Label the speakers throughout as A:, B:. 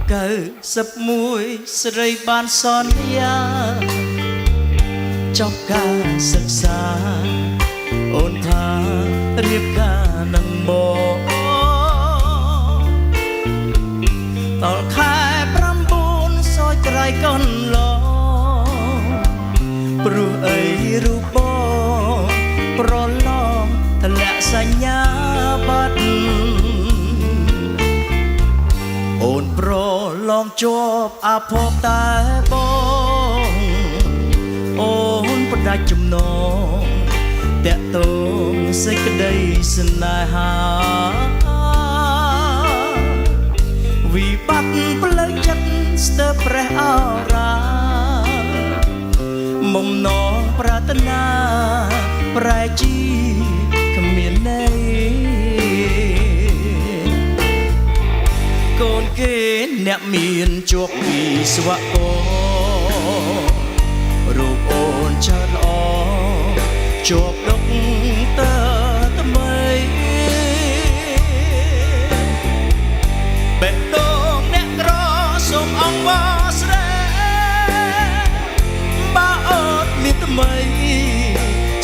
A: 91ស្រីបានសន្យាចប់ការសិក្សាអូនថារៀបការនឹងមកដល់ខែ9សោយក្រៃកូនឡងព្រោះអីរូបបងប្រឡងធ្លាក់សញ្ញាបត្រអូនប្រឡងជាប់អាភពតែបងអូនផ្ដាច់ចំណងតាក់ទងសេចក្តីស្នេហាវិបត្តិផ្លូវចិត្តស្ទើរប្រេះអរាមុំនងប្រាថ្នាប្រែជីគ្មានន័យកូនគេអ្នកមានជោគពីស្វករូបអូនច្រើនល្អជាប់ដុកតើថ្មីបេះដូងអ្នកក្រសូមអង្វរស្រីបើអូនមានថ្មី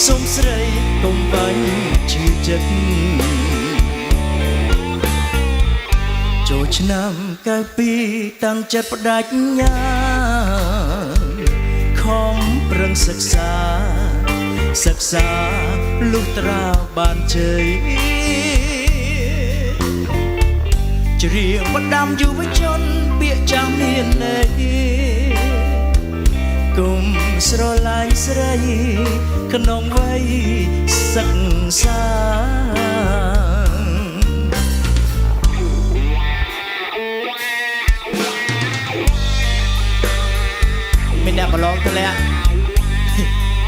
A: សូមស្រីកុំបាញ់ឈឺចិត្តចូលឆ្នាំ92តាំងចិត្តបដិញ្ញាខំប្រឹងសិក្សាលុះត្រាបានជ័យច្រៀងបដាំយុវជនពាក្យចាំមានន័យគុំស្រឡាញ់ស្រីក្នុងវ័យសិក្សាមានអ្នកប្រឡងធ្លាក់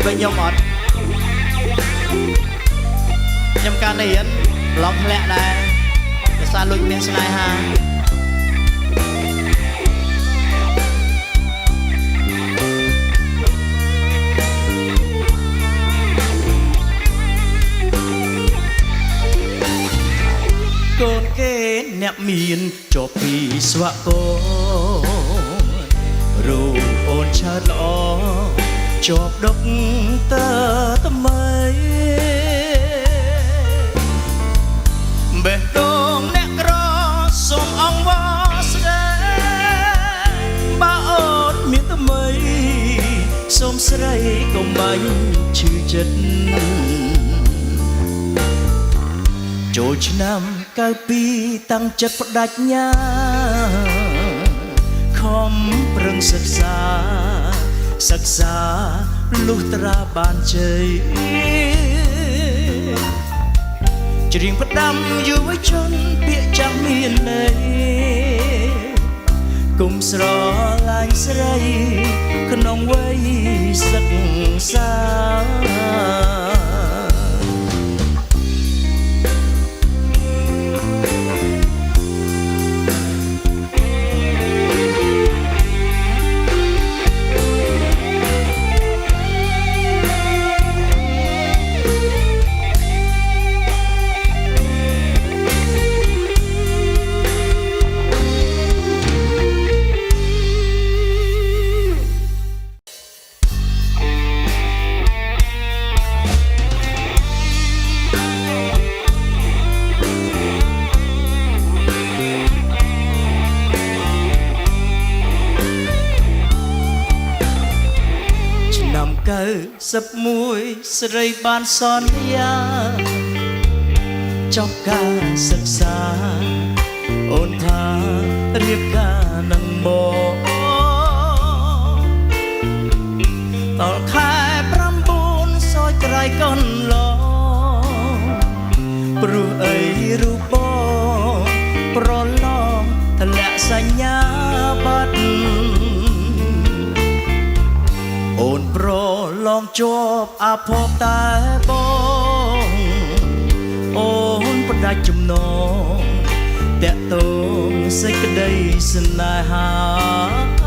A: វិញខ្ញុំអត់ខ្ញុំការនេះប្រឡងធ្លាក់ដែរភាសាលុចមានស្នេហាកូនគេអ្នកមានជាប់ពីស្វករូបអូនឆើតល្អជាប់ដុកតើថ្មីបេះដូងអ្នកក្រសូមអង្វរស្រីបើអូនមានថ្មីសូមស្រីកុំបាញ់ឈឺចិត្តចូលឆ្នាំ92តាំងចិត្តបដិញ្ញាខំប្រឹងសិក្សាលុះត្រាបានជ័យច្រៀងផ្ដាំយុវជនពាក្យចាំមានន័យគុំស្រឡាញ់ស្រីក្នុងវ័យសិក្សា91ស្រីបានសន្យាចប់ការសិក្សាអូនថារៀបការនឹងមកដល់ខែ9សោយក្រៃកូនឡងព្រោះអីរូបបងប្រឡងធ្លាក់សញ្ញាបត្រអូនប្រឡងជាប់អាភពតែបងអូនផ្ដាច់ចំណងតាក់ទងសេចក្តីស្នេហា